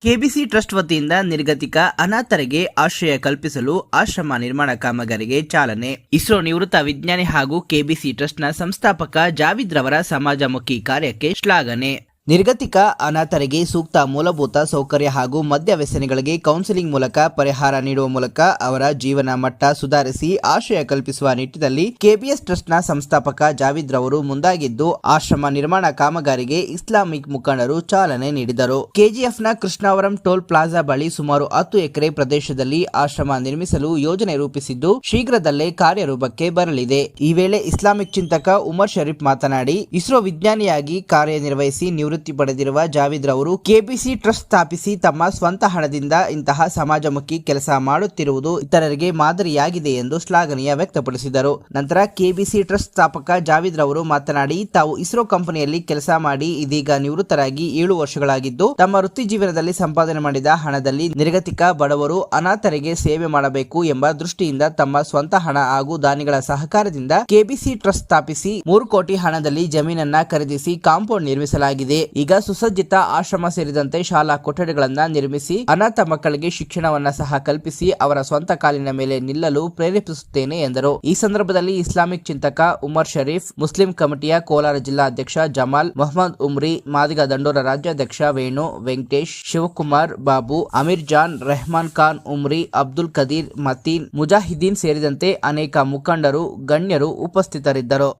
KBC trust ವತಿಯಿಂದ ನಿರ್ಗತಿಕ ಅನಾಥರಿಗೆ ಆಶ್ರಯ ಕಲ್ಪಿಸಲು ಆಶ್ರಮ ನಿರ್ಮಾಣ ಕಾಮಗಾರಿಗೆ ಚಾಲನೆ. ಇಸ್ರೋ ನಿವೃತ್ತ ವಿಜ್ಞಾನಿ ಹಾಗೂ ಕೆಬಿಸಿ ಟ್ರಸ್ಟ್ನ ಸಂಸ್ಥಾಪಕ ಜಾವಿದ್ ರವರ ಸಮಾಜಮುಖಿ ಕಾರ್ಯಕ್ಕೆ ಶ್ಲಾಘನೆ. ನಿರ್ಗತಿಕ ಅನಾಥರಿಗೆ ಸೂಕ್ತ ಮೂಲಭೂತ ಸೌಕರ್ಯ ಹಾಗೂ ಮದ್ಯ ವ್ಯಸನಿಗಳಿಗೆ ಕೌನ್ಸಿಲಿಂಗ್ ಮೂಲಕ ಪರಿಹಾರ ನೀಡುವ ಮೂಲಕ ಅವರ ಜೀವನ ಮಟ್ಟ ಸುಧಾರಿಸಿ ಆಶ್ರಯ ಕಲ್ಪಿಸುವ ನಿಟ್ಟಿನಲ್ಲಿ ಕೆಬಿಎಸ್ ಟ್ರಸ್ಟ್ನ ಸಂಸ್ಥಾಪಕ ಜಾವಿದ್ ರವರು ಮುಂದಾಗಿದ್ದು ಆಶ್ರಮ ನಿರ್ಮಾಣ ಕಾಮಗಾರಿಗೆ ಇಸ್ಲಾಮಿಕ್ ಮುಖಂಡರು ಚಾಲನೆ ನೀಡಿದರು. ಕೆಜಿಎಫ್ನ ಕೃಷ್ಣಾವರಂ ಟೋಲ್ ಪ್ಲಾಜಾ ಬಳಿ ಸುಮಾರು 10 ಎಕರೆ ಪ್ರದೇಶದಲ್ಲಿ ಆಶ್ರಮ ನಿರ್ಮಿಸಲು ಯೋಜನೆ ರೂಪಿಸಿದ್ದು ಶೀಘ್ರದಲ್ಲೇ ಕಾರ್ಯರೂಪಕ್ಕೆ ಬರಲಿದೆ. ಈ ವೇಳೆ ಇಸ್ಲಾಮಿಕ್ ಚಿಂತಕ ಉಮರ್ ಶರೀಫ್ ಮಾತನಾಡಿ, ಇಸ್ರೋ ವಿಜ್ಞಾನಿಯಾಗಿ ಕಾರ್ಯನಿರ್ವಹಿಸಿ ನಿವೃತ್ತಿ ಪಡೆದಿರುವ ಜಾವಿದ್ ರವರು ಕೆಬಿಸಿ ಟ್ರಸ್ಟ್ ಸ್ಥಾಪಿಸಿ ತಮ್ಮ ಸ್ವಂತ ಹಣದಿಂದ ಇಂತಹ ಸಮಾಜಮುಖಿ ಕೆಲಸ ಮಾಡುತ್ತಿರುವುದು ಇತರರಿಗೆ ಮಾದರಿಯಾಗಿದೆ ಎಂದು ಶ್ಲಾಘನೆಯ ವ್ಯಕ್ತಪಡಿಸಿದರು. ನಂತರ ಕೆಬಿಸಿ ಟ್ರಸ್ಟ್ ಸ್ಥಾಪಕ ಜಾವಿದ್ ರವರು ಮಾತನಾಡಿ, ತಾವು ಇಸ್ರೋ ಕಂಪನಿಯಲ್ಲಿ ಕೆಲಸ ಮಾಡಿ ಇದೀಗ ನಿವೃತ್ತರಾಗಿ 7 ವರ್ಷಗಳಾಗಿದ್ದು ತಮ್ಮ ವೃತ್ತಿ ಜೀವನದಲ್ಲಿ ಸಂಪಾದನೆ ಮಾಡಿದ ಹಣದಲ್ಲಿ ನಿರ್ಗತಿಕ ಬಡವರು ಅನಾಥರಿಗೆ ಸೇವೆ ಮಾಡಬೇಕು ಎಂಬ ದೃಷ್ಟಿಯಿಂದ ತಮ್ಮ ಸ್ವಂತ ಹಣ ಹಾಗೂ ದಾನಿಗಳ ಸಹಕಾರದಿಂದ ಕೆಬಿಸಿ ಟ್ರಸ್ಟ್ ಸ್ಥಾಪಿಸಿ 3 ಕೋಟಿ ಹಣದಲ್ಲಿ ಜಮೀನನ್ನ ಖರೀದಿಸಿ ಕಾಂಪೌಂಡ್ ನಿರ್ಮಿಸಲಾಗಿದೆ. ಈಗ ಸುಸಜ್ಜಿತ ಆಶ್ರಮ ಸೇರಿದಂತೆ ಶಾಲಾ ಕೊಠಡಿಗಳನ್ನ ನಿರ್ಮಿಸಿ ಅನಾಥ ಮಕ್ಕಳಿಗೆ ಶಿಕ್ಷಣವನ್ನ ಸಹ ಕಲ್ಪಿಸಿ ಅವರ ಸ್ವಂತ ಕಾಲಿನ ಮೇಲೆ ನಿಲ್ಲಲು ಪ್ರೇರೇಪಿಸುತ್ತೇನೆ ಎಂದರು. ಈ ಸಂದರ್ಭದಲ್ಲಿ ಇಸ್ಲಾಮಿಕ್ ಚಿಂತಕ ಉಮರ್ ಶರೀಫ್, ಮುಸ್ಲಿಂ ಕಮಿಟಿಯ ಕೋಲಾರ ಜಿಲ್ಲಾ ಅಧ್ಯಕ್ಷ ಜಮಾಲ್, ಮೊಹಮ್ಮದ್ ಉಮ್ರಿ, ಮಾದಿಗ ದಂಡೋರ ರಾಜ್ಯಾಧ್ಯಕ್ಷ ವೇಣು, ವೆಂಕಟೇಶ್, ಶಿವಕುಮಾರ್, ಬಾಬು, ಅಮೀರ್ ಜಾನ್, ರೆಹಮಾನ್ ಖಾನ್ ಉಮ್ರಿ, ಅಬ್ದುಲ್ ಕದೀರ್, ಮತೀನ್, ಮುಜಾಹಿದೀನ್ ಸೇರಿದಂತೆ ಅನೇಕ ಮುಖಂಡರು ಗಣ್ಯರು ಉಪಸ್ಥಿತರಿದ್ದರು.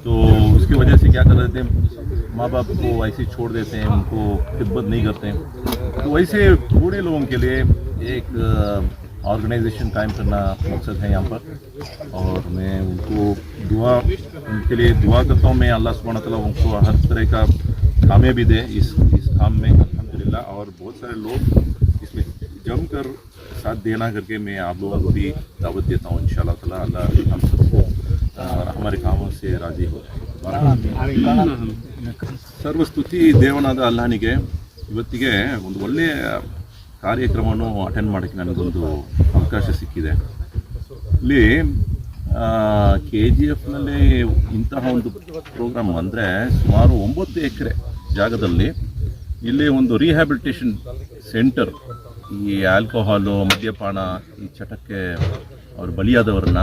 तो उसकी वजह से क्या कर रहे थे, माँ बाप को ऐसे छोड़ देते हैं, उनको खिदमत नहीं करते हैं. तो वैसे बूढ़े लोगों के लिए एक ऑर्गेनाइजेशन कायम करना मकसद है यहाँ पर. और मैं उनके लिए दुआ करता हूँ. मैं अल्लाह सुब्हानहू तआला उनको हर तरह का कामयाबी दे इस काम में, अल्हम्दुलिल्लाह. और बहुत सारे लोग इसमें जमकर साथ देना करके मैं आप लोगों को भी दावत देता हूँ. इंशाअल्लाह ताला अल्लाह हम सबको हमारे कामों से राजी हो. ಸರ್ವಸ್ತುತಿ ದೇವನಾದ ಅಲ್ಲಾಹನಿಗೆ ಇವತ್ತಿಗೆ ಒಂದು ಒಳ್ಳೆಯ ಕಾರ್ಯಕ್ರಮವನ್ನು ಅಟೆಂಡ್ ಮಾಡೋಕ್ಕೆ ನನಗೊಂದು ಅವಕಾಶ ಸಿಕ್ಕಿದೆ. ಇಲ್ಲಿ KGFನಲ್ಲಿ ಇಂತಹ ಒಂದು ಪ್ರೋಗ್ರಾಮ್ ಅಂದರೆ ಸುಮಾರು 9 ಎಕರೆ ಜಾಗದಲ್ಲಿ ಇಲ್ಲಿ ಒಂದು ರಿಹ್ಯಾಬಿಲಿಟೇಷನ್ ಸೆಂಟರ್, ಈ ಆಲ್ಕೋಹಾಲು, ಮದ್ಯಪಾನ, ಈ ಚಟಕ್ಕೆ ಅವರು ಬಲಿಯಾದವ್ರನ್ನ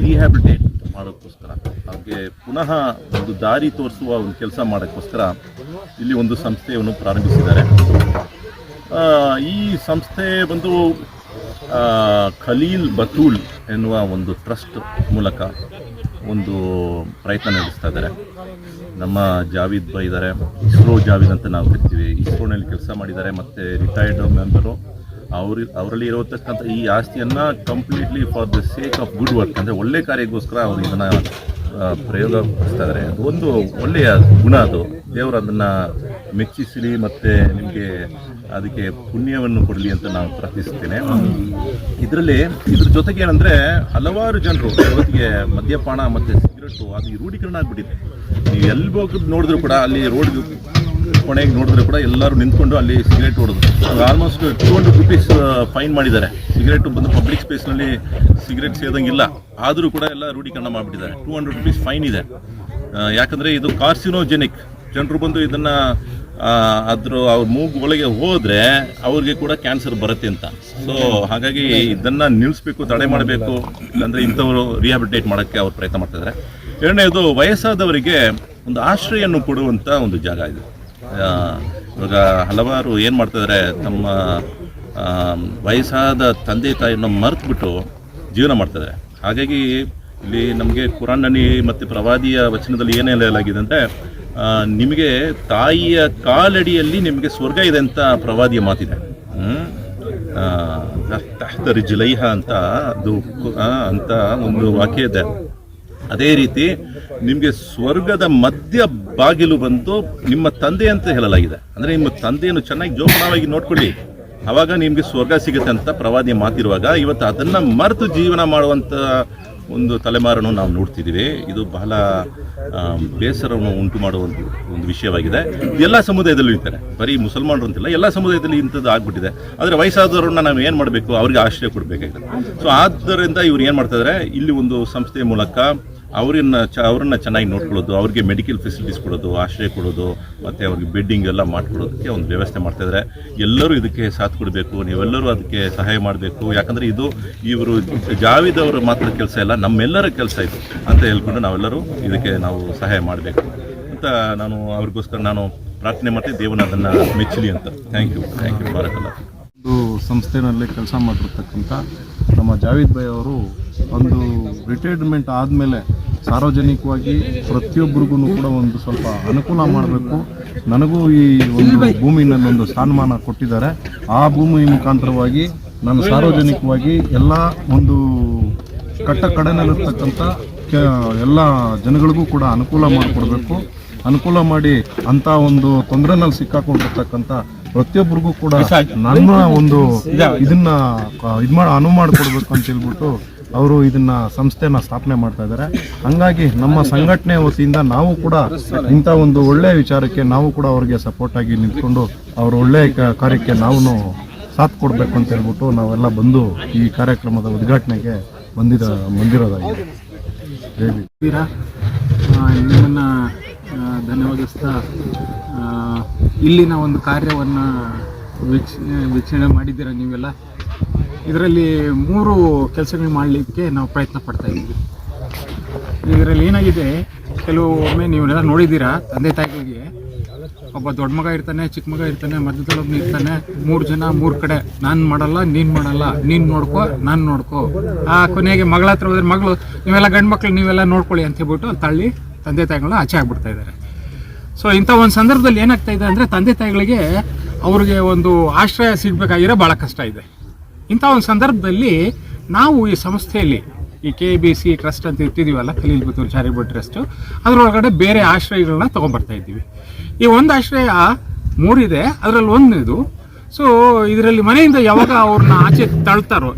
ರಿಹ್ಯಾಬಿಲಿಟೇಟ್ ಮಾಡೋಕ್ಕೋಸ್ಕರ, ಅವ್ರಿಗೆ ಪುನಃ ಒಂದು ದಾರಿ ತೋರಿಸುವ ಒಂದು ಕೆಲಸ ಮಾಡೋಕ್ಕೋಸ್ಕರ ಇಲ್ಲಿ ಒಂದು ಸಂಸ್ಥೆಯನ್ನು ಪ್ರಾರಂಭಿಸಿದ್ದಾರೆ. ಈ ಸಂಸ್ಥೆ ಬಂದು ಖಲೀಲ್ ಬತೂಲ್ ಎನ್ನುವ ಒಂದು ಟ್ರಸ್ಟ್ ಮೂಲಕ ಒಂದು ಪ್ರಯತ್ನ ನಡೆಸ್ತಾ ಇದ್ದಾರೆ. ನಮ್ಮ ಜಾವಿದ್ ಬೈ ಇದ್ದಾರೆ, ಇಸ್ರೋ ಜಾವಿದ್ ಅಂತ ನಾವು ಕರಿತೀವಿ. ಇಸ್ರೋನಲ್ಲಿ ಕೆಲಸ ಮಾಡಿದ್ದಾರೆ ಮತ್ತು ರಿಟೈರ್ಡ್ ಮೆಂಬರು. ಅವರಲ್ಲಿ ಇರತಕ್ಕಂಥ ಈ ಆಸ್ತಿಯನ್ನು completely for the sake of good work, ಅಂದರೆ ಒಳ್ಳೆ ಕಾರ್ಯಕ್ಕೋಸ್ಕರ ಅವರು ಇದನ್ನು ಪ್ರಯೋಗ ಪಡಿಸ್ತಾ ಇದ್ದಾರೆ. ಒಂದು ಒಳ್ಳೆಯ ಗುಣ, ಅದು ದೇವರು ಅದನ್ನು ಮೆಚ್ಚಿಸಲಿ ಮತ್ತು ನಿಮಗೆ ಅದಕ್ಕೆ ಪುಣ್ಯವನ್ನು ಕೊಡಲಿ ಅಂತ ನಾನು ಪ್ರಾರ್ಥಿಸುತ್ತೇನೆ. ಇದ್ರ ಜೊತೆಗೆ ಏನಂದರೆ ಹಲವಾರು ಜನರು ಇವತ್ತಿಗೆ ಮದ್ಯಪಾನ ಮತ್ತು ಸಿಗರೆಟು ಅದು ರೂಢೀಕರಣ ಆಗಿಬಿಟ್ಟಿದೆ. ನೀವು ಎಲ್ಲಿ ಹೋಗಿ ನೋಡಿದ್ರು ಕೂಡ ಅಲ್ಲಿ ರೋಡ್ ಕೊನೆಗೆ ನೋಡಿದ್ರೆ ಕೂಡ ಎಲ್ಲರೂ ನಿಂತ್ಕೊಂಡು ಅಲ್ಲಿ ಸಿಗರೇಟ್ ಹೊಡೋದು. ಆಲ್ಮೋಸ್ಟ್ 200 ರೂಪೀಸ್ ಫೈನ್ ಮಾಡಿದ್ದಾರೆ. ಸಿಗರೇಟು ಬಂದು ಪಬ್ಲಿಕ್ ಸ್ಪೇಸ್ನಲ್ಲಿ ಸಿಗರೇಟ್ ಸೇದಂಗಿಲ್ಲ, ಆದರೂ ಕೂಡ ಎಲ್ಲ ರೂಢೀಕರಣ ಮಾಡಿಬಿಟ್ಟಿದ್ದಾರೆ. 200 ರೂಪೀಸ್ ಫೈನ್ ಇದೆ. ಯಾಕಂದರೆ ಇದು ಕಾರ್ಸಿನೋಜೆನಿಕ್. ಜನರು ಬಂದು ಇದನ್ನು ಅವ್ರ ಮೂಗು ಒಳಗೆ ಹೋದರೆ ಅವ್ರಿಗೆ ಕೂಡ ಕ್ಯಾನ್ಸರ್ ಬರುತ್ತೆ ಅಂತ. ಸೊ ಹಾಗಾಗಿ ಇದನ್ನು ನಿಲ್ಲಿಸಬೇಕು, ತಡೆ ಮಾಡಬೇಕು, ಇಲ್ಲಾಂದರೆ ಇಂಥವರು ರಿಹ್ಯಾಬಿಲಿಟೇಟ್ ಮಾಡೋಕ್ಕೆ ಅವ್ರು ಪ್ರಯತ್ನ ಮಾಡ್ತಾಯಿದ್ದಾರೆ. ಎರಡನೇದು, ವಯಸ್ಸಾದವರಿಗೆ ಒಂದು ಆಶ್ರಯನ್ನು ಕೊಡುವಂಥ ಒಂದು ಜಾಗ ಇದು. ಇವಾಗ ಹಲವಾರು ಏನು ಮಾಡ್ತಾಯಿದ್ದಾರೆ, ತಮ್ಮ ವಯಸ್ಸಾದ ತಂದೆ ತಾಯಿಯನ್ನು ಮರೆತುಬಿಟ್ಟು ಜೀವನ ಮಾಡ್ತಾಯಿದ್ದಾರೆ. ಹಾಗಾಗಿ ಇಲ್ಲಿ ನಮಗೆ ಕುರಾನ್ನಲ್ಲಿ ಮತ್ತು ಪ್ರವಾದಿಯ ವಚನದಲ್ಲಿ ಏನೆಲ್ಲ ಹೇಳಲಾಗಿದೆ ಅಂದರೆ, ನಿಮಗೆ ತಾಯಿಯ ಕಾಲಡಿಯಲ್ಲಿ ನಿಮಗೆ ಸ್ವರ್ಗ ಇದೆ ಅಂತ ಪ್ರವಾದಿಯ ಮಾತಿದೆ. ರಿಜ್ಲೈಹ ಅಂತ ಅದು ಅಂತ ಒಂದು ವಾಕ್ಯ ಇದೆ. ಅದೇ ರೀತಿ ನಿಮಗೆ ಸ್ವರ್ಗದ ಮಧ್ಯ ಬಾಗಿಲು ಬಂದು ನಿಮ್ಮ ತಂದೆ ಅಂತ ಹೇಳಲಾಗಿದೆ. ಅಂದರೆ ನಿಮ್ಮ ತಂದೆಯನ್ನು ಚೆನ್ನಾಗಿ ಜೋಪಾನವಾಗಿ ನೋಡ್ಕೊಳ್ಳಿ, ಆವಾಗ ನಿಮಗೆ ಸ್ವರ್ಗ ಸಿಗುತ್ತೆ ಅಂತ ಪ್ರವಾದಿ ಮಾತಿರುವಾಗ, ಇವತ್ತು ಅದನ್ನು ಮರೆತು ಜೀವನ ಮಾಡುವಂಥ ಒಂದು ತಲೆಮಾರನ್ನು ನಾವು ನೋಡ್ತಿದ್ದೀವಿ. ಇದು ಬಹಳ ಬೇಸರವನ್ನು ಉಂಟು ಮಾಡುವ ಒಂದು ವಿಷಯವಾಗಿದೆ. ಎಲ್ಲ ಸಮುದಾಯದಲ್ಲೂ ಇರ್ತಾರೆ, ಬರೀ ಮುಸಲ್ಮಾನರು ಅಂತಿಲ್ಲ, ಎಲ್ಲ ಸಮುದಾಯದಲ್ಲಿ ಇಂಥದ್ದು ಆಗ್ಬಿಟ್ಟಿದೆ. ಆದರೆ ವಯಸ್ಸಾದವ್ರನ್ನ ನಾವು ಏನು ಮಾಡಬೇಕು, ಅವ್ರಿಗೆ ಆಶ್ರಯ ಕೊಡಬೇಕಾಗಿದೆ. ಸೊ ಆದ್ದರಿಂದ ಇವ್ರು ಏನು ಮಾಡ್ತಾಯಿದ್ದಾರೆ, ಇಲ್ಲಿ ಒಂದು ಸಂಸ್ಥೆಯ ಮೂಲಕ ಅವ್ರನ್ನ ಚೆನ್ನಾಗಿ ನೋಡ್ಕೊಳ್ಳೋದು, ಅವ್ರಿಗೆ ಮೆಡಿಕಲ್ ಫೆಸಿಲಿಟೀಸ್ ಕೊಡೋದು, ಆಶ್ರಯ ಕೊಡೋದು, ಮತ್ತು ಅವ್ರಿಗೆ ಬೆಡ್ಡಿಂಗ್ ಎಲ್ಲ ಮಾಡಿಕೊಡೋದಕ್ಕೆ ಒಂದು ವ್ಯವಸ್ಥೆ ಮಾಡ್ತಾಯಿದ್ದಾರೆ. ಎಲ್ಲರೂ ಇದಕ್ಕೆ ಸಾಥ್ ಕೊಡಬೇಕು, ನೀವೆಲ್ಲರೂ ಅದಕ್ಕೆ ಸಹಾಯ ಮಾಡಬೇಕು. ಯಾಕಂದರೆ ಇವರು ಜಾವೇದ್ ಅವರ ಮಾತ್ರ ಕೆಲಸ ಇಲ್ಲ, ನಮ್ಮೆಲ್ಲರ ಕೆಲಸ ಇದು ಅಂತ ಹೇಳ್ಕೊಂಡು ನಾವೆಲ್ಲರೂ ಇದಕ್ಕೆ ನಾವು ಸಹಾಯ ಮಾಡಬೇಕು ಅಂತ ಅವ್ರಿಗೋಸ್ಕರ ನಾನು ಪ್ರಾರ್ಥನೆ ಮಾಡ್ತೀನಿ. ದೇವನ ಅದನ್ನು ಮೆಚ್ಚಲಿ ಅಂತ. ಥ್ಯಾಂಕ್ ಯು ಬಾರಕಲ್ಲ. ಒಂದು ಸಂಸ್ಥೆಯಲ್ಲಿ ಕೆಲಸ ಮಾಡಿರ್ತಕ್ಕಂಥ ನಮ್ಮ ಜಾವೇದ್ ಭಾಯ್ ಅವರು ಒಂದು ರಿಟೈರ್ಮೆಂಟ್ ಆದಮೇಲೆ ಸಾರ್ವಜನಿಕವಾಗಿ ಪ್ರತಿಯೊಬ್ಬರಿಗೂ ಕೂಡ ಒಂದು ಸ್ವಲ್ಪ ಅನುಕೂಲ ಮಾಡಬೇಕು, ನನಗೂ ಈ ಒಂದು ಭೂಮಿನಲ್ಲಿ ಒಂದು ಸ್ಥಾನಮಾನ ಕೊಟ್ಟಿದ್ದಾರೆ, ಆ ಭೂಮಿ ಮುಖಾಂತರವಾಗಿ ನಾನು ಸಾರ್ವಜನಿಕವಾಗಿ ಎಲ್ಲ ಒಂದು ಕಡೆನಲ್ಲಿರ್ತಕ್ಕಂಥ ಎಲ್ಲ ಜನಗಳಿಗೂ ಕೂಡ ಅನುಕೂಲ ಮಾಡಿಕೊಡ್ಬೇಕು. ಅನುಕೂಲ ಮಾಡಿ ಅಂಥ ಒಂದು ತೊಂದರೆನಲ್ಲಿ ಸಿಕ್ಕಾಕೊಂಡಿರ್ತಕ್ಕಂಥ ಪ್ರತಿಯೊಬ್ಬರಿಗೂ ಕೂಡ ನನ್ನ ಒಂದು ಇದನ್ನ ಅನುವು ಮಾಡಿಕೊಡ್ಬೇಕು ಅಂತ ಹೇಳ್ಬಿಟ್ಟು ಅವರು ಇದನ್ನ ಸಂಸ್ಥೆನ ಸ್ಥಾಪನೆ ಮಾಡ್ತಾ ಇದ್ದಾರೆ. ಹಂಗಾಗಿ ನಮ್ಮ ಸಂಘಟನೆ ವತಿಯಿಂದ ನಾವು ಕೂಡ ಇಂಥ ಒಂದು ಒಳ್ಳೆಯ ವಿಚಾರಕ್ಕೆ ನಾವು ಕೂಡ ಅವ್ರಿಗೆ ಸಪೋರ್ಟ್ ಆಗಿ ನಿಂತ್ಕೊಂಡು ಅವ್ರ ಒಳ್ಳೆಯ ಕಾರ್ಯಕ್ಕೆ ನಾವು ಸಾಥ್ ಕೊಡಬೇಕು ಅಂತ ಹೇಳ್ಬಿಟ್ಟು ನಾವೆಲ್ಲ ಬಂದು ಈ ಕಾರ್ಯಕ್ರಮದ ಉದ್ಘಾಟನೆಗೆ ಬಂದಿರೋದಾಗಿದೆ. ನಿಮ್ಮನ್ನು ಧನ್ಯವಾದಿಸ್ತಾ ಇಲ್ಲಿನ ಒಂದು ಕಾರ್ಯವನ್ನು ವೀಕ್ಷಣೆ ಮಾಡಿದ್ದೀರ ನೀವೆಲ್ಲ. ಇದರಲ್ಲಿ 3 ಕೆಲಸಗಳು ಮಾಡಲಿಕ್ಕೆ ನಾವು ಪ್ರಯತ್ನ ಪಡ್ತಾ ಇದ್ದೀವಿ. ಇದರಲ್ಲಿ ಏನಾಗಿದೆ, ಕೆಲವೊಮ್ಮೆ ನೀವೆಲ್ಲ ನೋಡಿದ್ದೀರಾ, ತಂದೆ ತಾಯಿಗಳಿಗೆ ಒಬ್ಬ ದೊಡ್ಡ ಮಗ ಇರ್ತಾನೆ, ಚಿಕ್ಕ ಮಗ ಇರ್ತಾನೆ, ಮಧ್ಯದೊಳೊಬ್ಬನು ಇರ್ತಾನೆ, 3 ಜನ 3 ಕಡೆ, ನಾನು ಮಾಡಲ್ಲ, ನೀನು ಮಾಡಲ್ಲ, ನೀನು ನೋಡ್ಕೋ, ನಾನು ನೋಡ್ಕೋ. ಆ ಕೊನೆಗೆ ಮಗಳ ಹತ್ರ ಹೋದ್ರೆ ಮಗಳು, ನೀವೆಲ್ಲ ಗಂಡು ಮಕ್ಕಳು ನೀವೆಲ್ಲ ನೋಡ್ಕೊಳ್ಳಿ ಅಂತ ಹೇಳ್ಬಿಟ್ಟು ತಳ್ಳಿ ತಂದೆ ತಾಯಿಗಳನ್ನ ಆಚೆ ಆಗ್ಬಿಡ್ತಾ ಇದ್ದಾರೆ. ಸೊ ಇಂಥ ಒಂದು ಸಂದರ್ಭದಲ್ಲಿ ಏನಾಗ್ತಾ ಇದೆ ಅಂದರೆ, ತಂದೆ ತಾಯಿಗಳಿಗೆ ಅವ್ರಿಗೆ ಒಂದು ಆಶ್ರಯ ಸಿಗಬೇಕಾಗಿರೋ ಭಾಳ ಕಷ್ಟ ಇದೆ. ಇಂಥ ಒಂದು ಸಂದರ್ಭದಲ್ಲಿ ನಾವು ಈ ಸಂಸ್ಥೆಯಲ್ಲಿ ಈ KBC ಟ್ರಸ್ಟ್ ಅಂತ ಇರ್ತಿದ್ದೀವಲ್ಲ, ಖಲೀಲ್ ಬತ್ತೂರ್ ಚಾರಿಟಬಲ್ ಟ್ರಸ್ಟು, ಅದರೊಳಗಡೆ ಬೇರೆ ಆಶ್ರಯಗಳನ್ನ ತೊಗೊಂಡ್ಬರ್ತಾ ಇದ್ದೀವಿ. ಈ ಒಂದು ಆಶ್ರಯ 3 ಇದೆ, ಅದರಲ್ಲಿ ಒಂದಿದು. ಸೊ ಇದರಲ್ಲಿ ಮನೆಯಿಂದ ಯಾವಾಗ ಅವ್ರನ್ನ ಆಚೆ ತಳ್ತಾರೋ,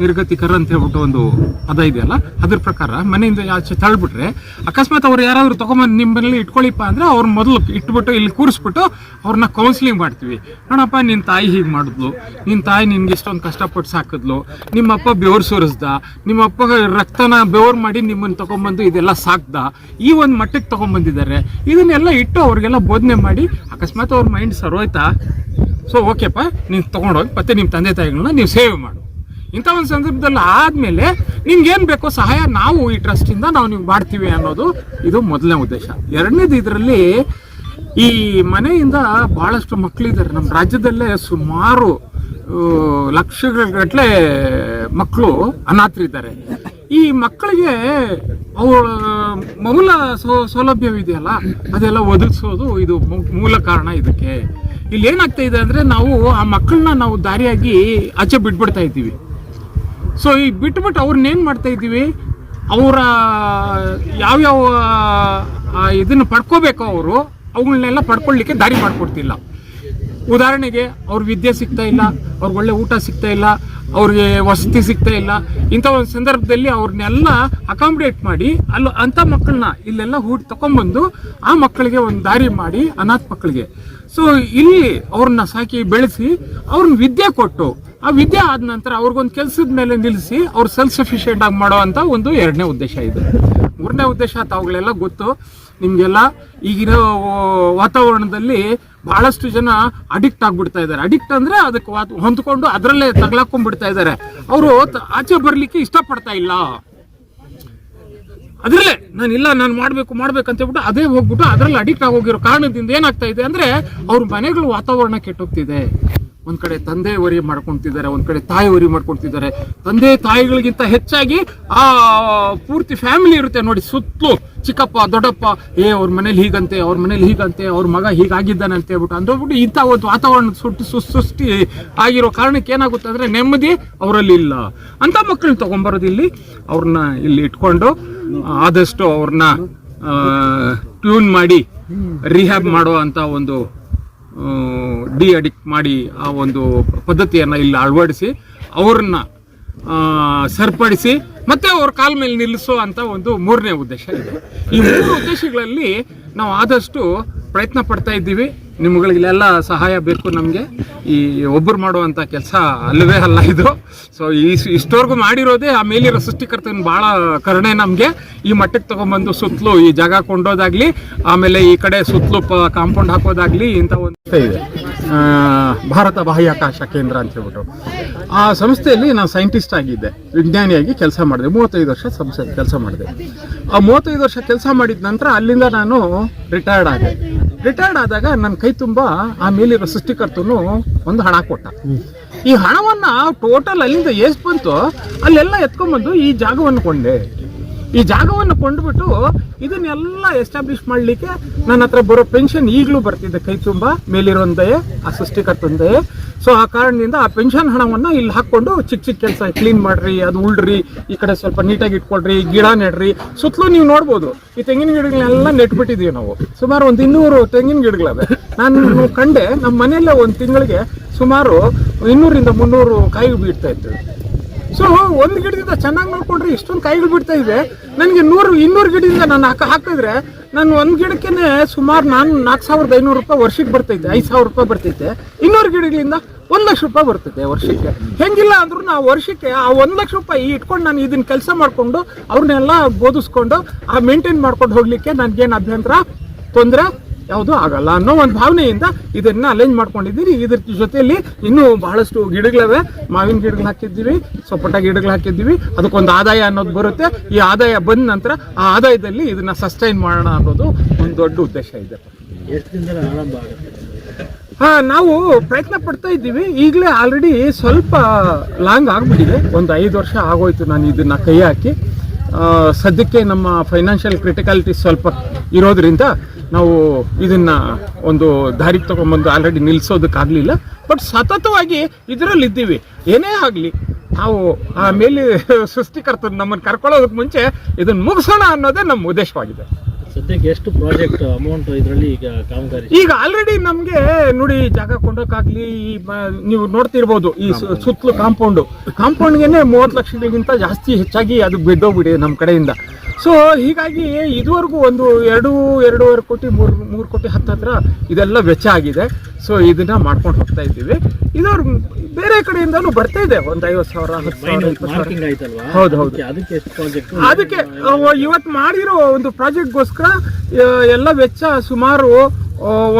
ನಿರ್ಗತಿಕರ ಅಂತ ಹೇಳ್ಬಿಟ್ಟು ಒಂದು ಪದ ಇದೆಯಲ್ಲ, ಅದ್ರ ಪ್ರಕಾರ ಮನೆಯಿಂದ ಆಚೆ ತಳ್ಬಿಟ್ರೆ, ಅಕಸ್ಮಾತ್ ಅವ್ರು ಯಾರಾದರೂ ತೊಗೊಂಬಂದು ನಿಮ್ಮ ಮನೇಲಿ ಇಟ್ಕೊಳ್ಳಿಪ್ಪ ಅಂದರೆ ಅವ್ರ ಮೊದಲು ಇಟ್ಬಿಟ್ಟು ಇಲ್ಲಿ ಕೂರಿಸ್ಬಿಟ್ಟು ಅವ್ರನ್ನ ಕೌನ್ಸಿಲಿಂಗ್ ಮಾಡ್ತೀವಿ. ನೋಡಪ್ಪ, ನಿನ್ನ ತಾಯಿ ಹೀಗೆ ಮಾಡಿದ್ಲು, ನಿನ್ನ ತಾಯಿ ನಿನ್ಗೆ ಇಷ್ಟೊಂದು ಕಷ್ಟಪಟ್ಟು ಸಾಕಿದ್ಲು, ನಿಮ್ಮಪ್ಪ ಬೆವರು ಸುರಿಸ್ದ, ನಿಮ್ಮಪ್ಪ ರಕ್ತನ ಬೆವರು ಮಾಡಿ ನಿಮ್ಮನ್ನು ತೊಗೊಂಬಂದು ಇದೆಲ್ಲ ಸಾಕ್ದ, ಈ ಒಂದು ಮಟ್ಟಕ್ಕೆ ತೊಗೊಂಬಂದಿದ್ದಾರೆ. ಇದನ್ನೆಲ್ಲ ಇಟ್ಟು ಅವ್ರಿಗೆಲ್ಲ ಬೋಧನೆ ಮಾಡಿ, ಅಕಸ್ಮಾತ್ ಅವ್ರ ಮೈಂಡ್ ಸರೋಯ್ತಾ, ಸೊ ಓಕೆಪ್ಪ, ನೀನು ತೊಗೊಂಡೋಗಿ ಮತ್ತೆ ನಿಮ್ಮ ತಂದೆ ತಾಯಿಗಳನ್ನ ನೀವು ಸೇವೆ ಮಾಡು. ಇಂಥ ಒಂದು ಸಂದರ್ಭದಲ್ಲಿ ಆದಮೇಲೆ ನಿಮ್ಗೇನು ಬೇಕೋ ಸಹಾಯ ನಾವು ಈ ಟ್ರಸ್ಟಿಂದ ನೀವು ಮಾಡ್ತೀವಿ ಅನ್ನೋದು ಇದು ಮೊದಲನೇ ಉದ್ದೇಶ. ಎರಡನೇದು, ಇದರಲ್ಲಿ ಈ ಮನೆಯಿಂದ ಭಾಳಷ್ಟು ಮಕ್ಕಳಿದ್ದಾರೆ. ನಮ್ಮ ರಾಜ್ಯದಲ್ಲೇ ಸುಮಾರು ಲಕ್ಷಗಟ್ಟಲೆ ಮಕ್ಕಳು ಅನಾಥರಿದ್ದಾರೆ. ಈ ಮಕ್ಕಳಿಗೆ ಅವಳ ಮೂಲ ಸೌಲಭ್ಯವಿದೆಯಲ್ಲ, ಅದೆಲ್ಲ ಒದಗಿಸೋದು ಇದು ಮೂಲ ಕಾರಣ. ಇದಕ್ಕೆ ಇಲ್ಲಿ ಏನಾಗ್ತಾ ಇದೆ ಅಂದರೆ, ನಾವು ಆ ಮಕ್ಕಳನ್ನ ನಾವು ದಾರಿಯಾಗಿ ಆಚೆ ಬಿಟ್ಬಿಡ್ತಾ ಇದ್ದೀವಿ. ಸೊ ಈ ಬಿಟ್ಬಿಟ್ಟು ಅವ್ರನ್ನೇನು ಮಾಡ್ತಾ ಇದ್ದೀವಿ, ಅವರ ಯಾವ್ಯಾವ ಇದನ್ನು ಪಡ್ಕೋಬೇಕೋ ಅವರು ಅವುಗಳನ್ನೆಲ್ಲ ಪಡ್ಕೊಳ್ಳಿಕ್ಕೆ ದಾರಿ ಮಾಡಿಕೊಡ್ತಿಲ್ಲ. ಉದಾಹರಣೆಗೆ ಅವ್ರ ವಿದ್ಯೆ ಸಿಗ್ತಾ ಇಲ್ಲ, ಅವ್ರಿಗೆ ಒಳ್ಳೆ ಊಟ ಸಿಗ್ತಾ ಇಲ್ಲ, ಅವ್ರಿಗೆ ವಸತಿ ಸಿಗ್ತಾ ಇಲ್ಲ. ಇಂಥ ಒಂದು ಸಂದರ್ಭದಲ್ಲಿ ಅವ್ರನ್ನೆಲ್ಲ ಅಕಾಮಿಡೇಟ್ ಮಾಡಿ ಅಂಥ ಮಕ್ಕಳನ್ನ ಇಲ್ಲೆಲ್ಲ ತಗೊಂಡ್ಬಂದು ಆ ಮಕ್ಕಳಿಗೆ ಒಂದು ದಾರಿ ಮಾಡಿ, ಅನಾಥ ಮಕ್ಕಳಿಗೆ. ಸೊ ಇಲ್ಲಿ ಅವ್ರನ್ನ ಸಾಕಿ ಬೆಳೆಸಿ ಅವ್ರನ್ನ ವಿದ್ಯೆ ಕೊಟ್ಟು, ಆ ವಿದ್ಯೆ ಆದ ನಂತರ ಅವ್ರಿಗೊಂದು ಕೆಲಸದ ಮೇಲೆ ನಿಲ್ಲಿಸಿ ಅವ್ರು ಸೆಲ್ಫ್ ಸಫಿಷಿಯೆಂಟ್ ಆಗಿ ಮಾಡೋ ಅಂತ ಒಂದು 2ನೇ ಉದ್ದೇಶ ಇದೆ. 3ನೇ ಉದ್ದೇಶ ತಾವುಗಳೆಲ್ಲ ಗೊತ್ತು ನಿಮಗೆಲ್ಲ. ಈಗಿನ ವಾತಾವರಣದಲ್ಲಿ ಬಹಳಷ್ಟು ಜನ ಅಡಿಕ್ಟ್ ಆಗ್ಬಿಡ್ತಾ ಇದ್ದಾರೆ. ಅಡಿಕ್ಟ್ ಅಂದರೆ ಅದಕ್ಕೆ ಹೊಂದ್ಕೊಂಡು ಅದರಲ್ಲೇ ತಗ್ಲಾಕೊಂಡ್ಬಿಡ್ತಾ ಇದ್ದಾರೆ. ಅವರು ಆಚೆ ಬರಲಿಕ್ಕೆ ಇಷ್ಟಪಡ್ತಾ ಇಲ್ಲ. ಅದರಲ್ಲೇ ನಾನು ಮಾಡ್ಬೇಕಂತ ಹೇಳ್ಬಿಟ್ಟು ಅದೇ ಹೋಗ್ಬಿಟ್ಟು ಅದರಲ್ಲಿ ಅಡಿಕ್ಟ್ ಆಗೋಗಿರೋ ಕಾರಣದಿಂದ ಏನಾಗ್ತಾ ಇದೆ ಅಂದರೆ, ಅವ್ರ ಮನೆಗಳ ವಾತಾವರಣ ಕೆಟ್ಟೋಗ್ತಿದೆ. ಒಂದ್ ಕಡೆ ತಂದೆ ವರಿ ಮಾಡ್ಕೊಳ್ತಿದ್ದಾರೆ, ಒಂದ್ ಕಡೆ ತಾಯಿ ವರಿ ಮಾಡ್ಕೊಳ್ತಿದ್ದಾರೆ. ತಂದೆ ತಾಯಿಗಳಿಗಿಂತ ಹೆಚ್ಚಾಗಿ ಆ ಪೂರ್ತಿ ಫ್ಯಾಮಿಲಿ ಇರುತ್ತೆ ನೋಡಿ, ಸುತ್ತಲೂ ಚಿಕ್ಕಪ್ಪ ದೊಡ್ಡಪ್ಪ, ಅವ್ರ ಮನೇಲಿ ಹೀಗಂತೆ, ಅವ್ರ ಮನೇಲಿ ಹೀಗಂತೆ, ಅವ್ರ ಮಗ ಹೀಗಾಗಿದ್ದಾನೆ ಅಂತ ಹೇಳ್ಬಿಟ್ಟು ಅಂದ್ಬಿಟ್ಟು ಇಂಥ ಒಂದು ವಾತಾವರಣ ಸೃಷ್ಟಿ ಆಗಿರೋ ಕಾರಣಕ್ಕೆ ಏನಾಗುತ್ತೆ ಅಂದರೆ, ನೆಮ್ಮದಿ ಅವರಲ್ಲಿ ಇಲ್ಲ. ಅಂಥ ಮಕ್ಕಳನ್ನ ತೊಗೊಂಬರೋದು ಇಲ್ಲಿ, ಅವ್ರನ್ನ ಇಲ್ಲಿ ಇಟ್ಕೊಂಡು ಆದಷ್ಟು ಅವ್ರನ್ನ ಟ್ಯೂನ್ ಮಾಡಿ ರಿಹ್ಯಾಬ್ ಮಾಡೋ ಅಂತ ಒಂದು ಅಡಿಕ್ಟ್ ಮಾಡಿ ಆ ಒಂದು ಪದ್ಧತಿಯನ್ನು ಇಲ್ಲಿ ಅಳವಡಿಸಿ ಅವ್ರನ್ನ ಸರಿಪಡಿಸಿ ಮತ್ತೆ ಅವ್ರ ಕಾಲ ಮೇಲೆ ನಿಲ್ಲಿಸೋ ಅಂತ ಒಂದು 3ನೇ ಉದ್ದೇಶ ಇದೆ. ಈ 3 ಉದ್ದೇಶಗಳಲ್ಲಿ ನಾವು ಆದಷ್ಟು ಪ್ರಯತ್ನ ಪಡ್ತಾ ಇದ್ದೀವಿ. ನಿಮ್ಗಳಿಗೆಲ್ಲ ಸಹಾಯ ಬೇಕು ನಮಗೆ. ಈ ಒಬ್ಬರು ಮಾಡುವಂಥ ಕೆಲಸ ಅಲ್ಲವೇ ಅಲ್ಲ ಇದು. ಸೊ ಇಷ್ಟವರೆಗೂ ಮಾಡಿರೋದೇ ಆ ಮೇಲಿರೋ ಸೃಷ್ಟಿಕರ್ತನ ಭಾಳ ಕರುಣೆ ನಮಗೆ. ಈ ಮಟ್ಟಕ್ಕೆ ತೊಗೊಂಬಂದು ಸುತ್ತಲೂ ಈ ಜಾಗ ಕೊಂಡೋದಾಗಲಿ, ಆಮೇಲೆ ಈ ಕಡೆ ಸುತ್ತಲೂ ಕಾಂಪೌಂಡ್ ಹಾಕೋದಾಗಲಿ, ಇಂಥ ಒಂದು ಇದೆ ಭಾರತ ಬಾಹ್ಯಾಕಾಶ ಕೇಂದ್ರ ಅಂತ ಹೇಳ್ಬಿಟ್ಟು. ಆ ಸಂಸ್ಥೆಯಲ್ಲಿ ನಾನು ಸೈಂಟಿಸ್ಟ್ ಆಗಿದ್ದೆ, ವಿಜ್ಞಾನಿಯಾಗಿ ಕೆಲಸ ಮಾಡಿದೆ. 35 ವರ್ಷ ಸಂಸ್ಥೆ ಕೆಲಸ ಮಾಡಿದೆ. ಆ 35 ವರ್ಷ ಕೆಲಸ ಮಾಡಿದ ನಂತರ ಅಲ್ಲಿಂದ ನಾನು ರಿಟೈರ್ಡ್ ಆದೆ. ರಿಟೈರ್ಡ್ ಆದಾಗ ನನ್ನ ಕೈ ತುಂಬ ಆ ಮೇಲಿರೋ ಸೃಷ್ಟಿಕರ್ತನು ಒಂದು ಹಣ ಕೊಟ್ಟ. ಈ ಹಣವನ್ನು ಟೋಟಲ್ ಅಲ್ಲಿಂದ ಎಷ್ಟು ಬಂತು ಅಲ್ಲೆಲ್ಲ ಎತ್ಕೊಂಡ್ಬಂದು ಈ ಜಾಗವನ್ನು ಕೊಂಡೆ. ಈ ಜಾಗವನ್ನು ಕೊಂಡುಬಿಟ್ಟು ಇದನ್ನೆಲ್ಲ ಎಸ್ಟಾಬ್ಲಿಷ್ ಮಾಡಲಿಕ್ಕೆ ನನ್ನ ಹತ್ರ ಬರೋ ಪೆನ್ಷನ್ ಈಗಲೂ ಬರ್ತಿದೆ ಕೈ ತುಂಬ, ಮೇಲಿರೋಂದೇ ಆ ಸೃಷ್ಟಿಕರ್ತಂದೇ. ಸೊ ಆ ಕಾರಣದಿಂದ ಆ ಪೆನ್ಷನ್ ಹಣವನ್ನು ಇಲ್ಲಿ ಹಾಕ್ಕೊಂಡು ಚಿಕ್ಕ ಚಿಕ್ಕ ಕೆಲಸ, ಕ್ಲೀನ್ ಮಾಡ್ರಿ, ಅದು ಉಳ್ರಿ, ಈ ಕಡೆ ಸ್ವಲ್ಪ ನೀಟಾಗಿ ಇಟ್ಕೊಳ್ರಿ, ಗಿಡ ನೆಡ್ರಿ. ಸುತ್ತಲೂ ನೀವು ನೋಡ್ಬೋದು ಈ ತೆಂಗಿನ ಗಿಡಗಳನ್ನೆಲ್ಲ ನೆಟ್ಬಿಟ್ಟಿದ್ದೀವಿ ನಾವು. ಸುಮಾರು ಒಂದು 200 ತೆಂಗಿನ ಗಿಡಗಳವೆ. ನಾನು ಕಂಡೆ ನಮ್ಮ ಮನೆಯಲ್ಲೇ ಒಂದು ತಿಂಗಳಿಗೆ ಸುಮಾರು 200ರಿಂದ 300 ಕಾಯಿಗಳು ಬಿಡ್ತಾ ಇತ್ತು. ಸೊ ಒಂದು ಗಿಡದಿಂದ ಚೆನ್ನಾಗಿ ನೋಡ್ಕೊಂಡ್ರೆ ಇಷ್ಟೊಂದು ಕಾಯಿಗಳು ಬಿಡ್ತಾ ಇದೆ. ನನಗೆ 200 ಗಿಡದಿಂದ ನಾನು ಹಾಕಿದ್ರೆ ನಾನು ಒಂದು ಗಿಡಕ್ಕೆ ಸುಮಾರು 4,500 ರೂಪಾಯಿ ವರ್ಷಕ್ಕೆ ಬರ್ತೈತೆ, 5,000 ರೂಪಾಯಿ ಬರ್ತೈತೆ. 200 ಗಿಡಗಳಿಂದ 1,00,000 ರೂಪಾಯಿ ಬರ್ತೈತೆ ವರ್ಷಕ್ಕೆ. ಹೆಂಗಿಲ್ಲ ಅಂದ್ರೂ ನಾವು ವರ್ಷಕ್ಕೆ ಆ 1,00,000 ರೂಪಾಯಿ ಇಟ್ಕೊಂಡು ನಾನು ಇದನ್ನ ಕೆಲಸ ಮಾಡಿಕೊಂಡು ಅವ್ರನ್ನೆಲ್ಲ ಬೋಧಿಸ್ಕೊಂಡು ಆ ಮೇಂಟೈನ್ ಮಾಡ್ಕೊಂಡು ಹೋಗ್ಲಿಕ್ಕೆ ನನಗೇನು ಅಭ್ಯಂತರ, ತೊಂದರೆ ಯಾವುದೂ ಆಗಲ್ಲ ಅನ್ನೋ ಒಂದು ಭಾವನೆಯಿಂದ ಇದನ್ನ ಅರೇಂಜ್ ಮಾಡ್ಕೊಂಡಿದ್ದೀರಿ. ಇದ್ರ ಜೊತೆಯಲ್ಲಿ ಇನ್ನೂ ಬಹಳಷ್ಟು ಗಿಡಗಳವೆ. ಮಾವಿನ ಗಿಡಗಳು ಹಾಕಿದ್ದೀವಿ, ಸಪೋಟ ಗಿಡಗಳು ಹಾಕಿದ್ದೀವಿ. ಅದಕ್ಕೊಂದು ಆದಾಯ ಅನ್ನೋದು ಬರುತ್ತೆ. ಈ ಆದಾಯ ಬಂದ ನಂತರ ಆ ಆದಾಯದಲ್ಲಿ ಇದನ್ನ ಸಸ್ಟೈನ್ ಮಾಡೋಣ ಅನ್ನೋದು ಒಂದು ದೊಡ್ಡ ಉದ್ದೇಶ ಇದೆ. ನಾವು ಪ್ರಯತ್ನ ಪಡ್ತಾ ಇದ್ದೀವಿ. ಈಗಲೇ ಆಲ್ರೆಡಿ ಸ್ವಲ್ಪ ಲಾಂಗ್ ಆಗ್ಬಿಟ್ಟಿದೆ, ಒಂದು 5 ವರ್ಷ ಆಗೋಯ್ತು ನಾನು ಇದನ್ನ ಕೈ ಹಾಕಿ. ಸದ್ಯಕ್ಕೆ ನಮ್ಮ ಫೈನಾನ್ಷಿಯಲ್ ಕ್ರಿಟಿಕಾಲಿಟಿ ಸ್ವಲ್ಪ ಇರೋದ್ರಿಂದ ನಾವು ಇದನ್ನ ಒಂದು ದಾರಿಗೆ ತಗೊಂಡ್ಬಂದು ಆಲ್ರೆಡಿ ನಿಲ್ಲಿಸೋದಕ್ಕಾಗಲಿಲ್ಲ. ಬಟ್ ಸತತವಾಗಿ ಇದರಲ್ಲಿ ಇದ್ದೀವಿ. ಏನೇ ಆಗಲಿ ನಾವು ಆ ಮೇಲೆ ಸೃಷ್ಟಿಕರ್ತರು ನಮ್ಮನ್ನು ಕರ್ಕೊಳ್ಳೋದಕ್ಕೆ ಮುಂಚೆ ಇದನ್ನು ಮುಗಿಸೋಣ ಅನ್ನೋದೇ ನಮ್ಮ ಉದ್ದೇಶವಾಗಿದೆ. ಸದ್ಯಕ್ಕೆ ಎಷ್ಟು ಪ್ರಾಜೆಕ್ಟ್ ಅಮೌಂಟ್ ಇದರಲ್ಲಿ ಈಗ ಕಾಮಗಾರಿ? ಈಗ ಆಲ್ರೆಡಿ ನಮಗೆ ನೋಡಿ ಜಾಗ ಕೊಂಡೋಕ್ಕಾಗಲಿ, ನೀವು ನೋಡ್ತಿರ್ಬೋದು ಈ ಸುತ್ತಲೂ ಕಾಂಪೌಂಡ್ಗೆ 30 ಲಕ್ಷಗಳಿಗಿಂತ ಜಾಸ್ತಿ ಹೆಚ್ಚಾಗಿ ಅದು ಬಿದ್ದೋಗ್ಬಿಡಿ ನಮ್ಮ ಕಡೆಯಿಂದ. ಸೊ ಹೀಗಾಗಿ ಇದುವರೆಗೂ ಒಂದು 2-2.5 ಕೋಟಿ 3 ಕೋಟಿ ಹತ್ತಿರ ಇದೆಲ್ಲ ವೆಚ್ಚ ಆಗಿದೆ. ಸೊ ಇದನ್ನ ಮಾಡ್ಕೊಂಡು ಹೋಗ್ತಾ ಇದ್ದೀವಿ. ಇದವ್ರು ಬೇರೆ ಕಡೆಯಿಂದಲೂ ಬರ್ತಾ ಇದೆ, ಒಂದು 50,000 10,000 ಹೌದು. ಅದಕ್ಕೆ ಇವತ್ತು ಮಾಡಿರೋ ಒಂದು ಪ್ರಾಜೆಕ್ಟ್ಗೋಸ್ಕರ ಎಲ್ಲ ವೆಚ್ಚ ಸುಮಾರು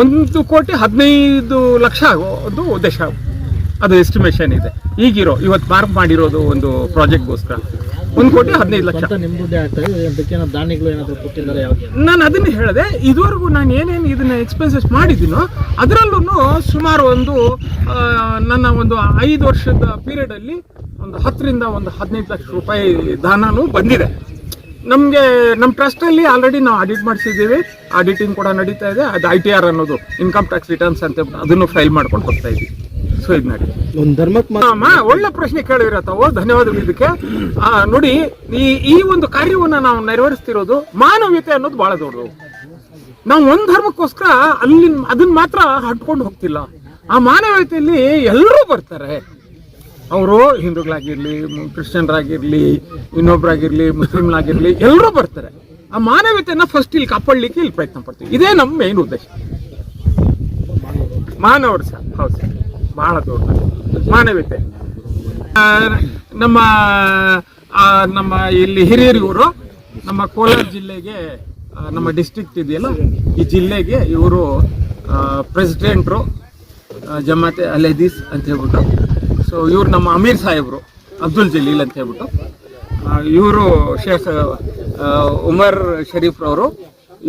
1,15,00,000 ಆಗೋ ಒಂದು ಉದ್ದೇಶ, ಅದು ಎಸ್ಟಿಮೇಷನ್ ಇದೆ. ಈಗಿರೋ ಇವತ್ತು ಮಾರ್ಕ್ ಮಾಡಿರೋದು ಒಂದು ಪ್ರಾಜೆಕ್ಟ್ಗೋಸ್ಕರ 1,15,00,000. ನಿಮ್ದುದೇ ಆಗ್ತದೆ. ಅದಕ್ಕೆ ದಾನಿಗಳು ಏನಾದರೂ ಕೊಟ್ಟಿದ್ದಾರೆ? ನಾನು ಅದನ್ನ ಹೇಳಿದೆ. ಇದುವರೆಗೂ ನಾನು ಏನೇನು ಇದನ್ನ ಎಕ್ಸ್ಪೆನ್ಸಸ್ ಮಾಡಿದ್ದೀನೋ ಅದರಲ್ಲೂ ಸುಮಾರು ಒಂದು ನನ್ನ ಒಂದು 5 ವರ್ಷದ ಪೀರಿಯಡಲ್ಲಿ ಒಂದು 10ರಿಂದ 15 ಲಕ್ಷ ರೂಪಾಯಿ ದಾನನೂ ಬಂದಿದೆ ನಮಗೆ. ನಮ್ಮ ಟ್ರಸ್ಟಲ್ಲಿ ಆಲ್ರೆಡಿ ನಾವು ಆಡಿಟ್ ಮಾಡಿಸಿದ್ದೀವಿ, ಆಡಿಟಿಂಗ್ ಕೂಡ ನಡೀತಾ ಇದೆ. ಅದು ITR ಅನ್ನೋದು ಇನ್ಕಮ್ ಟ್ಯಾಕ್ಸ್ ರಿಟರ್ನ್ಸ್ ಅಂತ ಅದನ್ನು ಫೈಲ್ ಮಾಡ್ಕೊಂಡು ಹೋಗ್ತಾ ಇದ್ದೀವಿ. ಸೊ ಇದು ನಡಿ ಒಂದು ಧರ್ಮಕ್ಕೆ ಒಳ್ಳೆ ಪ್ರಶ್ನೆ ಕೇಳಿರ ತಾವು, ಧನ್ಯವಾದಗಳು ಇದಕ್ಕೆ. ನೋಡಿ ಈ ಒಂದು ಕಾರ್ಯವನ್ನು ನಾವು ನೆರವೇರಿಸ್ತಿರೋದು ಮಾನವೀಯತೆ ಅನ್ನೋದು ಬಹಳ ದೊಡ್ಡದು. ನಾವು ಒಂದು ಧರ್ಮಕ್ಕೋಸ್ಕರ ಅದನ್ನ ಮಾತ್ರ ಹಟ್ಕೊಂಡು ಹೋಗ್ತಿಲ್ಲ. ಆ ಮಾನವೀಯತೆಯಲ್ಲಿ ಎಲ್ಲರೂ ಬರ್ತಾರೆ. ಅವರು ಹಿಂದೂಗಳಾಗಿರ್ಲಿ, ಕ್ರಿಶ್ಚಿಯನ್ರಾಗಿರ್ಲಿ, ಇನ್ನೊಬ್ರಾಗಿರ್ಲಿ, ಮುಸ್ಲಿಮ್ಲಾಗಿರ್ಲಿ, ಎಲ್ಲರೂ ಬರ್ತಾರೆ. ಆ ಮಾನವೀಯತೆಯನ್ನ ಫಸ್ಟ್ ಇಲ್ಲಿ ಕಾಪಾಡಲಿಕ್ಕೆ ಇಲ್ಲಿ ಪ್ರಯತ್ನ ಪಡ್ತೀವಿ. ಇದೇ ನಮ್ಮ ಮೇನ್ ಉದ್ದೇಶ. ಮಾನವರು ಸರ್, ಹೌದು ಸರ್, ಬಹಳ ದೊಡ್ಡ ಮಾನವೀಯತೆ. ನಮ್ಮ ಇಲ್ಲಿ ಹಿರಿಯೂರು, ನಮ್ಮ ಕೋಲಾರ ಜಿಲ್ಲೆಗೆ, ನಮ್ಮ ಡಿಸ್ಟ್ರಿಕ್ಟ್ ಇದೆಯಲ್ಲ ಈ ಜಿಲ್ಲೆಗೆ ಇವರು ಪ್ರೆಸಿಡೆಂಟ್ರು, ಜಮಾತೆ ಅಲ್ ಹದೀಸ್ ಅಂತ ಹೇಳ್ಬಿಟ್ಟು. ಸೊ ಇವ್ರು ನಮ್ಮ ಅಮೀರ್ ಸಾಹೇಬ್ರು, ಅಬ್ದುಲ್ ಜಲೀಲ್ ಅಂತ ಹೇಳ್ಬಿಟ್ಟು. ಇವರು ಶೇಖ್ ಉಮರ್ ಶರೀಫ್ರವರು.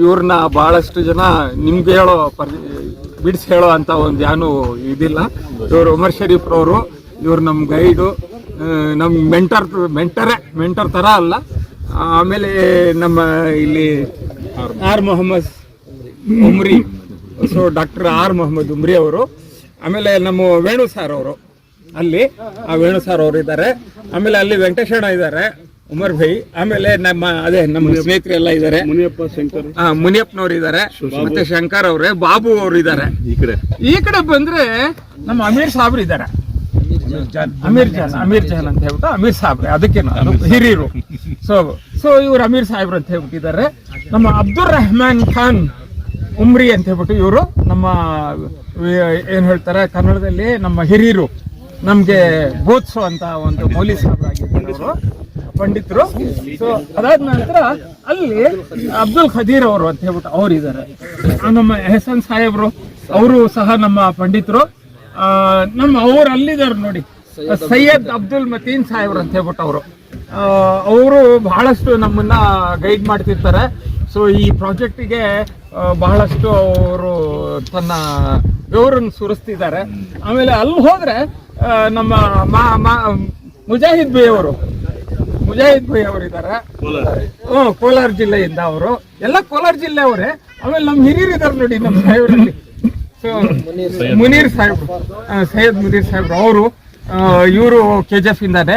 ಇವ್ರನ್ನ ಭಾಳಷ್ಟು ಜನ ನಿಮ್ಗೆ ಬಿಡಿಸಿ ಹೇಳೋ ಅಂತ ಒಂದು ಏನೂ ಇದಿಲ್ಲ. ಇವರು ಉಮರ್ ಶರೀಫ್ರವರು. ಇವರು ನಮ್ಮ ಗೈಡು, ನಮ್ಮ ಮೆಂಟರ್ ಥರ ಅಲ್ಲ. ಆಮೇಲೆ ನಮ್ಮ ಇಲ್ಲಿ R Mohammed Umri, so doctor R Mohammed Umri ಅವರು. ಆಮೇಲೆ ನಮ್ಮ ವೇಣು ಸಾರ್ ಅವರು ಅಲ್ಲಿ, ಆ ವೇಣು ಸಾರ್ ಅವರು ಇದ್ದಾರೆ. ಆಮೇಲೆ ಅಲ್ಲಿ ವೆಂಕಟೇಶಣ್ಣ ಇದ್ದಾರೆ, ಉಮರ್ ಭೈ. ಆಮೇಲೆ ನಮ್ಮ ಸ್ನೇಹಿತರೆಲ್ಲ ಇದ್ದಾರೆ, ಮುನಿಯಪ್ಪನವ್ರು ಇದ್ದಾರೆ, ಮತ್ತೆ ಶಂಕರ್ ಅವ್ರೆ, ಬಾಬು ಅವರು ಇದ್ದಾರೆ. ಈ ಕಡೆ ಬಂದ್ರೆ ನಮ್ಮ ಅಮೀರ್ ಸಾಬ್ರು ಇದ್ದಾರೆ, ಅಮೀರ್ ಜಾನ್ ಅಂತ ಹೇಳ್ಬಿಟ್ಟು ಅಮೀರ್ ಸಾಬ್ರೆ, ಅದಕ್ಕೆ ಹಿರಿಯರು. ಸೊ ಇವ್ರು ಅಮೀರ್ ಸಾಹೇಬ್ರು ಅಂತ ಹೇಳ್ಬಿಟ್ಟಿದ್ದಾರೆ. ನಮ್ಮ ಅಬ್ದುಲ್ ರೆಹಮಾನ್ ಖಾನ್ ಉಮ್ರಿ ಅಂತ ಹೇಳ್ಬಿಟ್ಟು ಇವರು ನಮ್ಮ ಏನ್ ಹೇಳ್ತಾರೆ ಕನ್ನಡದಲ್ಲಿ ನಮ್ಮ ಹಿರಿಯರು ನಮ್ಗೆ ಬೋಧಿಸೋ ಅಂತ ಒಂದು ಮೌಲಿ ಸಾಹೇಬರಾಗಿದ್ದರು ಪಂಡಿತರು. ಸೊ ಅದಾದ ನಂತರ ಅಲ್ಲಿ ಅಬ್ದುಲ್ ಖದೀರ್ ಅವರು ಅಂತ ಹೇಳ್ಬಿಟ್ಟು ಅವ್ರು ಇದ್ದಾರೆ. ನಮ್ಮ ಎಹಸಾನ್ ಸಾಹೇಬ್ರು ಅವರು ಸಹ ನಮ್ಮ ಪಂಡಿತರು. ನಮ್ಮ ಅವ್ರು ಅಲ್ಲಿದ್ದಾರೆ ನೋಡಿ, ಸೈಯದ್ ಅಬ್ದುಲ್ ಮತೀನ್ ಸಾಹೇಬ್ರು ಅಂತ ಹೇಳ್ಬಿಟ್ಟು ಅವರು ಬಹಳಷ್ಟು ನಮ್ಮನ್ನ ಗೈಡ್ ಮಾಡ್ತಿರ್ತಾರೆ. ಸೊ ಈ ಪ್ರಾಜೆಕ್ಟಿಗೆ ಬಹಳಷ್ಟು ಅವರು ತನ್ನ ಬೆವರನ್ನು ಸುರಿಸ್ತಿದ್ದಾರೆ. ಆಮೇಲೆ ಅಲ್ಲಿ ಹೋದ್ರೆ ನಮ್ಮ ಮುಜಾಹಿದ್ ಭೈ ಅವರು ಇದ್ದಾರೆ. ಕೋಲಾರ ಜಿಲ್ಲೆಯಿಂದ ಅವರು, ಎಲ್ಲ ಕೋಲಾರ ಜಿಲ್ಲೆ ಅವರೇ. ಆಮೇಲೆ ನಮ್ಮ ಹಿರಿಯರು ಇದ್ದಾರೆ ನೋಡಿ ನಮ್ಮ ಸಾಹೇಬ್ರಲ್ಲಿ. ಸೊ ಮುನೀರ್ ಸಾಹೇಬ್ರು, ಸೈಯದ್ ಮುನೀರ್ ಸಾಹೇಬ್ರು ಅವರು, ಇವರು KGF ಇಂದಾನೆ.